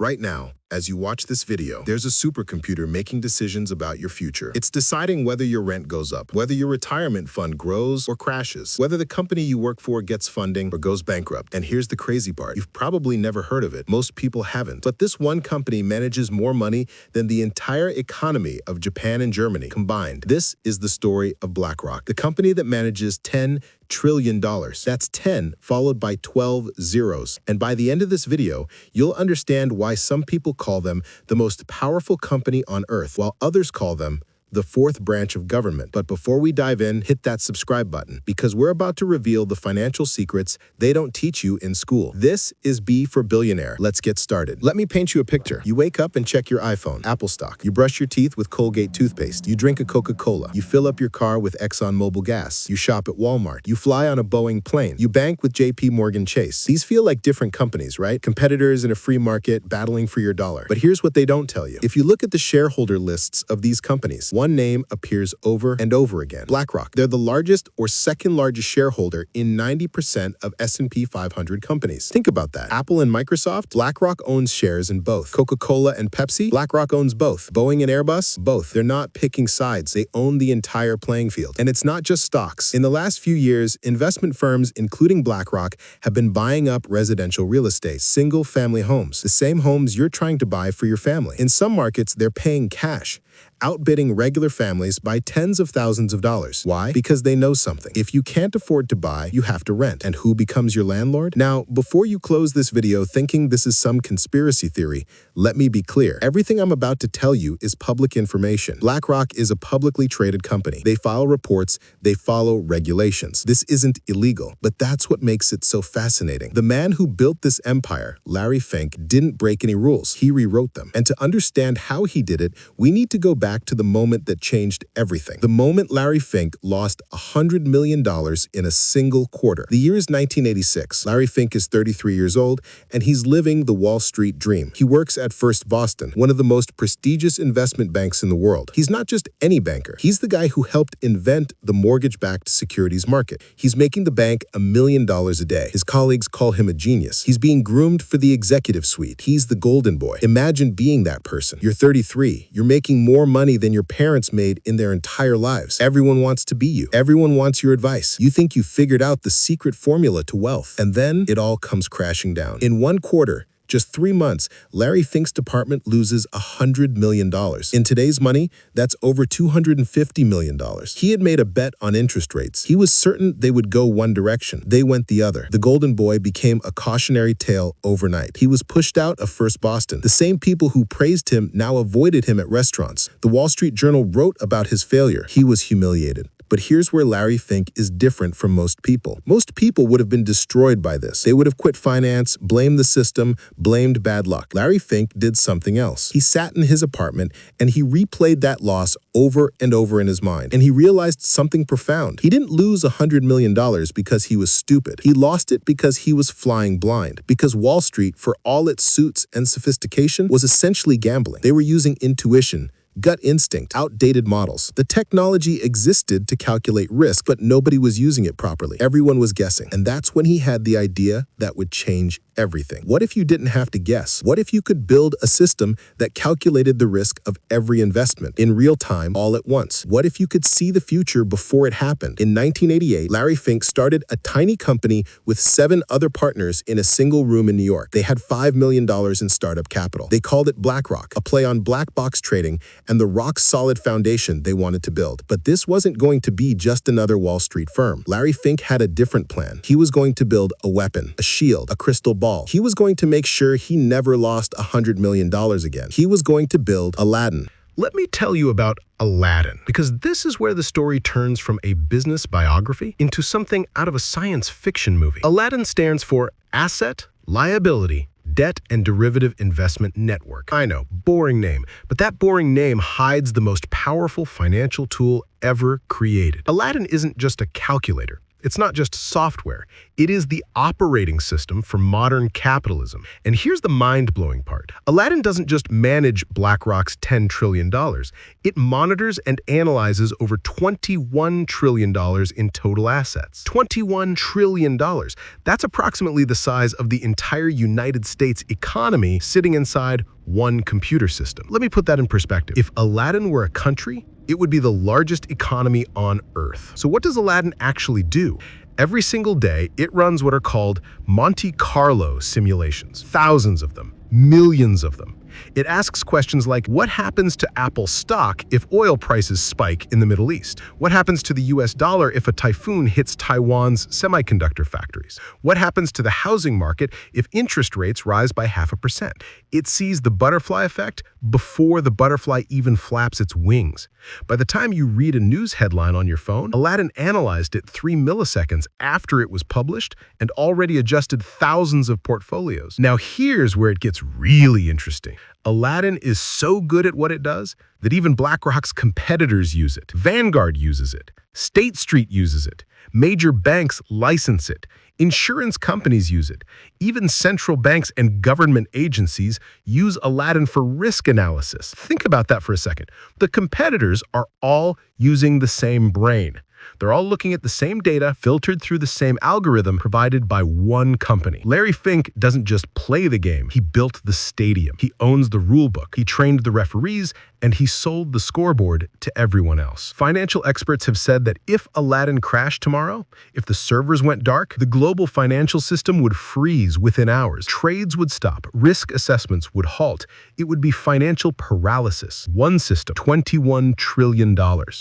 Right now, as you watch this video, there's a supercomputer making decisions about your future. It's deciding whether your rent goes up, whether your retirement fund grows or crashes, whether the company you work for gets funding or goes bankrupt. And here's the crazy part. You've probably never heard of it. Most people haven't. But this one company manages more money than the entire economy of Japan and Germany combined. This is the story of BlackRock, the company that manages $10 trillion. That's 10 followed by 12 zeros. And by the end of this video, you'll understand why some people call them the most powerful company on earth, while others call them the fourth branch of government. But before we dive in, hit that subscribe button because we're about to reveal the financial secrets they don't teach you in school. This is B for Billionaire. Let's get started. Let me paint you a picture. You wake up and check your iPhone, Apple stock. You brush your teeth with Colgate toothpaste. You drink a Coca-Cola. You fill up your car with ExxonMobil gas. You shop at Walmart. You fly on a Boeing plane. You bank with JP Chase. These feel like different companies, right? Competitors in a free market battling for your dollar. But here's what they don't tell you. If you look at the shareholder lists of these companies, one name appears over and over again. BlackRock. They're the largest or second largest shareholder in 90% of S&P 500 companies. Think about that. Apple and Microsoft, BlackRock owns shares in both. Coca-Cola and Pepsi, BlackRock owns both. Boeing and Airbus, both. They're not picking sides. They own the entire playing field. And it's not just stocks. In the last few years, investment firms, including BlackRock, have been buying up residential real estate, single-family homes, the same homes you're trying to buy for your family. In some markets, they're paying cash, outbidding regular families by tens of thousands of dollars. Why? Because they know something. If you can't afford to buy, you have to rent. And who becomes your landlord? Now, before you close this video thinking this is some conspiracy theory, let me be clear. Everything I'm about to tell you is public information. BlackRock is a publicly traded company. They file reports, they follow regulations. This isn't illegal, but that's what makes it so fascinating. The man who built this empire, Larry Fink, didn't break any rules. He rewrote them. And to understand how he did it, we need to go back to the moment that changed everything. The moment Larry Fink lost $100 million in a single quarter. The year is 1986. Larry Fink is 33 years old, and he's living the Wall Street dream. He works at First Boston, one of the most prestigious investment banks in the world. He's not just any banker. He's the guy who helped invent the mortgage-backed securities market. He's making the bank $1 million a day. His colleagues call him a genius. He's being groomed for the executive suite. He's the golden boy. Imagine being that person. You're 33. You're making more money than your parents made in their entire lives. Everyone wants to be you. Everyone wants your advice. You think you figured out the secret formula to wealth. And then it all comes crashing down. In one quarter, just 3 months, Larry Fink's department loses $100 million. In today's money, that's over $250 million. He had made a bet on interest rates. He was certain they would go one direction. They went the other. The golden boy became a cautionary tale overnight. He was pushed out of First Boston. The same people who praised him now avoided him at restaurants. The Wall Street Journal wrote about his failure. He was humiliated. But here's where Larry Fink is different from most people. Most people would have been destroyed by this. They would have quit finance, blamed the system, blamed bad luck. Larry Fink did something else. He sat in his apartment and he replayed that loss over and over in his mind. And he realized something profound. He didn't lose $100 million because he was stupid. He lost it because he was flying blind. Because Wall Street, for all its suits and sophistication, was essentially gambling. They were using intuition, gut instinct, outdated models. The technology existed to calculate risk, but nobody was using it properly. Everyone was guessing. And that's when he had the idea that would change everything. What if you didn't have to guess? What if you could build a system that calculated the risk of every investment in real time all at once? What if you could see the future before it happened? In 1988, Larry Fink started a tiny company with 7 other partners in a single room in New York. They had $5 million in startup capital. They called it BlackRock, a play on black box trading and the rock-solid foundation they wanted to build. But this wasn't going to be just another Wall Street firm. Larry Fink had a different plan. He was going to build a weapon, a shield, a crystal ball. He was going to make sure he never lost $100 million again. He was going to build Aladdin. Let me tell you about Aladdin, because this is where the story turns from a business biography into something out of a science fiction movie. Aladdin stands for Asset, Liability, Debt and Derivative Investment Network. I know, boring name, but that boring name hides the most powerful financial tool ever created. Aladdin isn't just a calculator. It's not just software. It is the operating system for modern capitalism. And here's the mind-blowing part. Aladdin doesn't just manage BlackRock's $10 trillion. It monitors and analyzes over $21 trillion in total assets. $21 trillion. That's approximately the size of the entire United States economy sitting inside one computer system. Let me put that in perspective. If Aladdin were a country, it would be the largest economy on Earth. So what does Aladdin actually do? Every single day, it runs what are called Monte Carlo simulations. Thousands of them, millions of them. It asks questions like, what happens to Apple stock if oil prices spike in the Middle East? What happens to the US dollar if a typhoon hits Taiwan's semiconductor factories? What happens to the housing market if interest rates rise by 0.5%? It sees the butterfly effect before the butterfly even flaps its wings. By the time you read a news headline on your phone, Aladdin analyzed it 3 milliseconds after it was published and already adjusted thousands of portfolios. Now here's where it gets really interesting. Aladdin is so good at what it does that even BlackRock's competitors use it. Vanguard uses it. State Street uses it. Major banks license it. Insurance companies use it. Even central banks and government agencies use Aladdin for risk analysis. Think about that for a second. The competitors are all using the same brain. They're all looking at the same data filtered through the same algorithm provided by one company. Larry Fink doesn't just play the game. He built the stadium. He owns the rule book. He trained the referees, and he sold the scoreboard to everyone else. Financial experts have said that if Aladdin crashed tomorrow, if the servers went dark, the global financial system would freeze within hours. Trades would stop. Risk assessments would halt. It would be financial paralysis. One system, $21 trillion.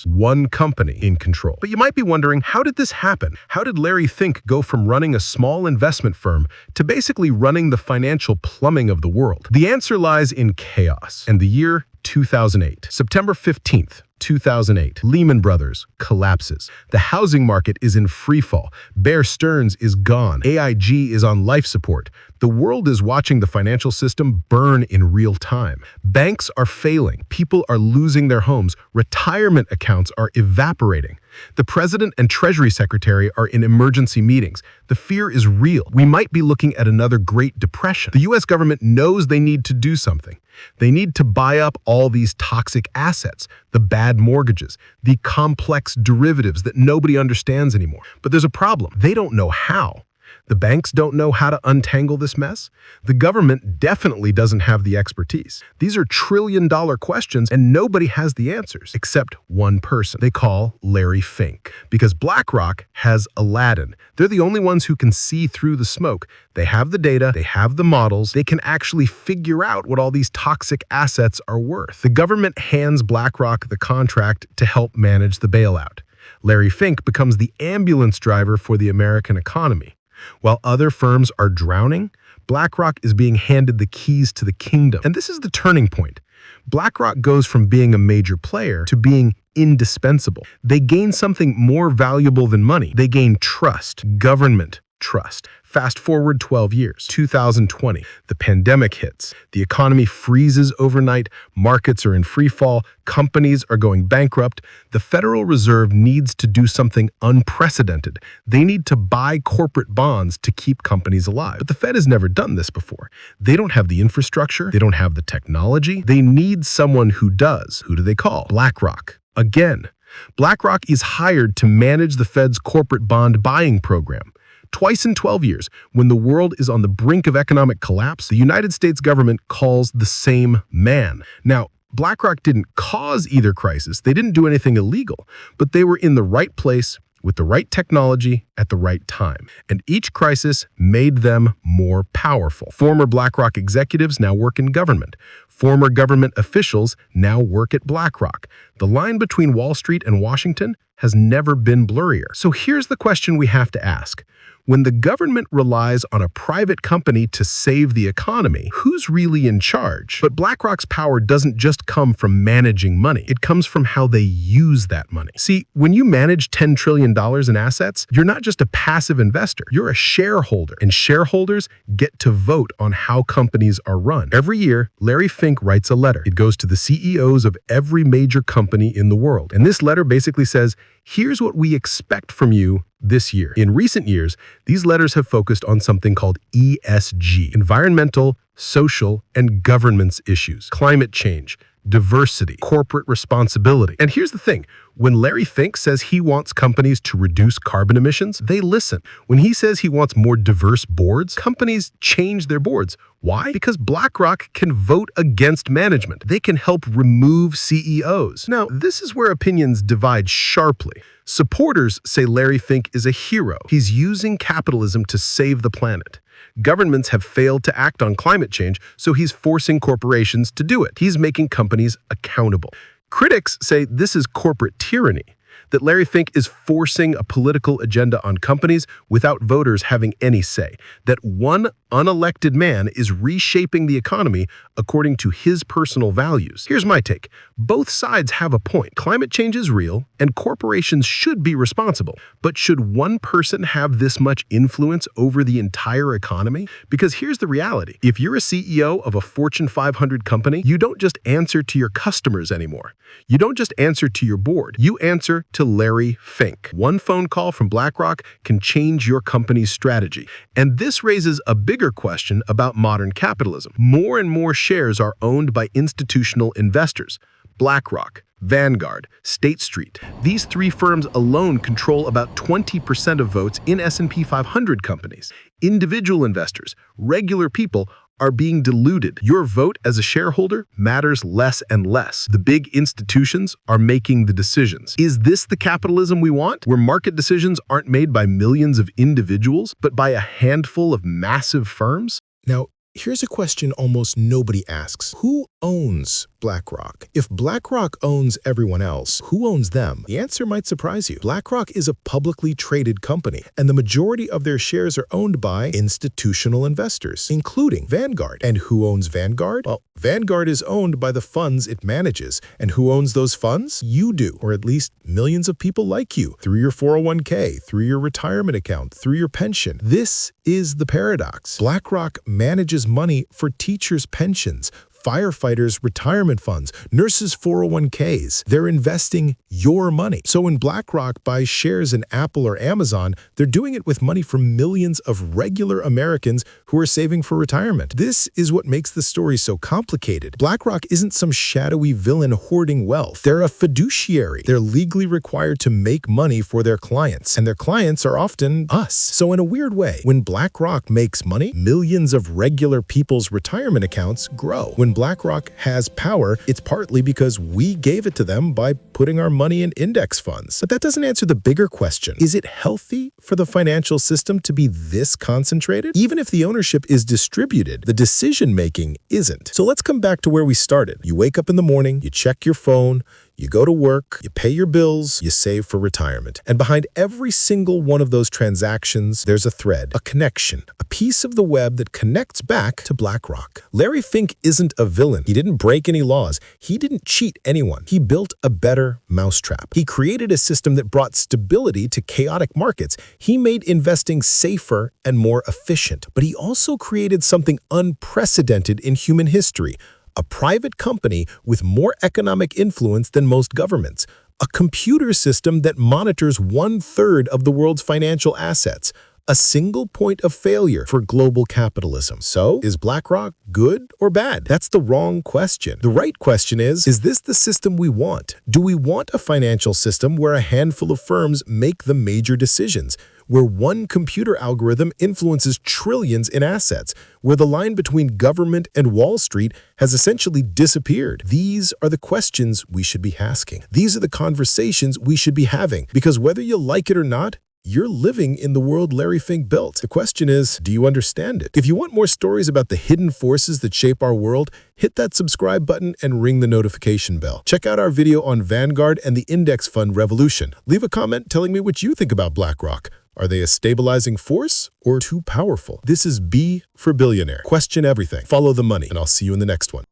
One company in control. But you might be wondering, how did this happen? How did Larry Fink go from running a small investment firm to basically running the financial plumbing of the world? The answer lies in chaos. And the year 2008. September 15th, 2008. Lehman Brothers collapses. The housing market is in freefall. Bear Stearns is gone. AIG is on life support. The world is watching the financial system burn in real time. Banks are failing. People are losing their homes. Retirement accounts are evaporating. The president and treasury secretary are in emergency meetings. The fear is real. We might be looking at another Great Depression. The US government knows they need to do something. They need to buy up all these toxic assets, the bad mortgages, the complex derivatives that nobody understands anymore. But there's a problem. They don't know how. The banks don't know how to untangle this mess. The government definitely doesn't have the expertise. These are trillion-dollar questions, and nobody has the answers, except one person. They call Larry Fink. Because BlackRock has Aladdin. They're the only ones who can see through the smoke. They have the data, they have the models, they can actually figure out what all these toxic assets are worth. The government hands BlackRock the contract to help manage the bailout. Larry Fink becomes the ambulance driver for the American economy. While other firms are drowning, BlackRock is being handed the keys to the kingdom. And this is the turning point. BlackRock goes from being a major player to being indispensable. They gain something more valuable than money. They gain trust, government trust. Fast forward 12 years, 2020, the pandemic hits. The economy freezes overnight, markets are in free fall, companies are going bankrupt. The Federal Reserve needs to do something unprecedented. They need to buy corporate bonds to keep companies alive. But the Fed has never done this before. They don't have the infrastructure, they don't have the technology. They need someone who does. Who do they call? BlackRock. Again. BlackRock is hired to manage the Fed's corporate bond buying program. Twice in 12 years, when the world is on the brink of economic collapse, the United States government calls the same man. Now, BlackRock didn't cause either crisis. They didn't do anything illegal, but they were in the right place with the right technology at the right time. And each crisis made them more powerful. Former BlackRock executives now work in government. Former government officials now work at BlackRock. The line between Wall Street and Washington has never been blurrier. So here's the question we have to ask. When the government relies on a private company to save the economy, who's really in charge? But BlackRock's power doesn't just come from managing money. It comes from how they use that money. See, when you manage $10 trillion in assets, you're not just a passive investor. You're a shareholder, and shareholders get to vote on how companies are run. Every year, Larry Fink writes a letter. It goes to the CEOs of every major company in the world. And this letter basically says, Here's what we expect from you this year. In recent years, these letters have focused on something called ESG, environmental, social, and governance issues, climate change, diversity, corporate responsibility. And here's the thing. When Larry Fink says he wants companies to reduce carbon emissions, they listen. When he says he wants more diverse boards, companies change their boards. Why? Because BlackRock can vote against management. They can help remove CEOs. Now, this is where opinions divide sharply. Supporters say Larry Fink is a hero. He's using capitalism to save the planet. Governments have failed to act on climate change, so he's forcing corporations to do it. He's making companies accountable. Critics say this is corporate tyranny, that Larry Fink is forcing a political agenda on companies without voters having any say, that one unelected man is reshaping the economy according to his personal values. Here's my take. Both sides have a point. Climate change is real, and corporations should be responsible. But should one person have this much influence over the entire economy? Because here's the reality. If you're a CEO of a Fortune 500 company, you don't just answer to your customers anymore. You don't just answer to your board. You answer to Larry Fink. One phone call from BlackRock can change your company's strategy. And this raises a bigger question about modern capitalism. More and more shares are owned by institutional investors. BlackRock, Vanguard, State Street. These three firms alone control about 20% of votes in S&P 500 companies. Individual investors, regular people, are being diluted. Your vote as a shareholder matters less and less. The big institutions are making the decisions. Is this the capitalism we want, where market decisions aren't made by millions of individuals, but by a handful of massive firms? Now, here's a question almost nobody asks. Who owns BlackRock? If BlackRock owns everyone else, who owns them? The answer might surprise you. BlackRock is a publicly traded company, and the majority of their shares are owned by institutional investors, including Vanguard. And who owns Vanguard? Well, Vanguard is owned by the funds it manages. And who owns those funds? You do, or at least millions of people like you, through your 401k, through your retirement account, through your pension. This is the paradox. BlackRock manages money for teachers' pensions, firefighters' retirement funds, nurses' 401ks. They're investing your money. So when BlackRock buys shares in Apple or Amazon, they're doing it with money from millions of regular Americans who are saving for retirement. This is what makes the story so complicated. BlackRock isn't some shadowy villain hoarding wealth. They're a fiduciary. They're legally required to make money for their clients, and their clients are often us. So in a weird way, when BlackRock makes money, millions of regular people's retirement accounts grow. When BlackRock has power, it's partly because we gave it to them by putting our money in index funds. But that doesn't answer the bigger question. Is it healthy for the financial system to be this concentrated? Even if the ownership is distributed, the decision-making isn't. So let's come back to where we started. You wake up in the morning, you check your phone, you go to work, you pay your bills, you save for retirement. And behind every single one of those transactions, there's a thread, a connection, a piece of the web that connects back to BlackRock. Larry Fink isn't a villain. He didn't break any laws. He didn't cheat anyone. He built a better mousetrap. He created a system that brought stability to chaotic markets. He made investing safer and more efficient. But he also created something unprecedented in human history. A private company with more economic influence than most governments, a computer system that monitors 1/3 of the world's financial assets, a single point of failure for global capitalism. So, is BlackRock good or bad? That's the wrong question. The right question is this the system we want? Do we want a financial system where a handful of firms make the major decisions, where one computer algorithm influences trillions in assets, where the line between government and Wall Street has essentially disappeared? These are the questions we should be asking. These are the conversations we should be having, because whether you like it or not, you're living in the world Larry Fink built. The question is, do you understand it? If you want more stories about the hidden forces that shape our world, hit that subscribe button and ring the notification bell. Check out our video on Vanguard and the index fund revolution. Leave a comment telling me what you think about BlackRock. Are they a stabilizing force or too powerful? This is B for Billionaire. Question everything. Follow the money, and I'll see you in the next one.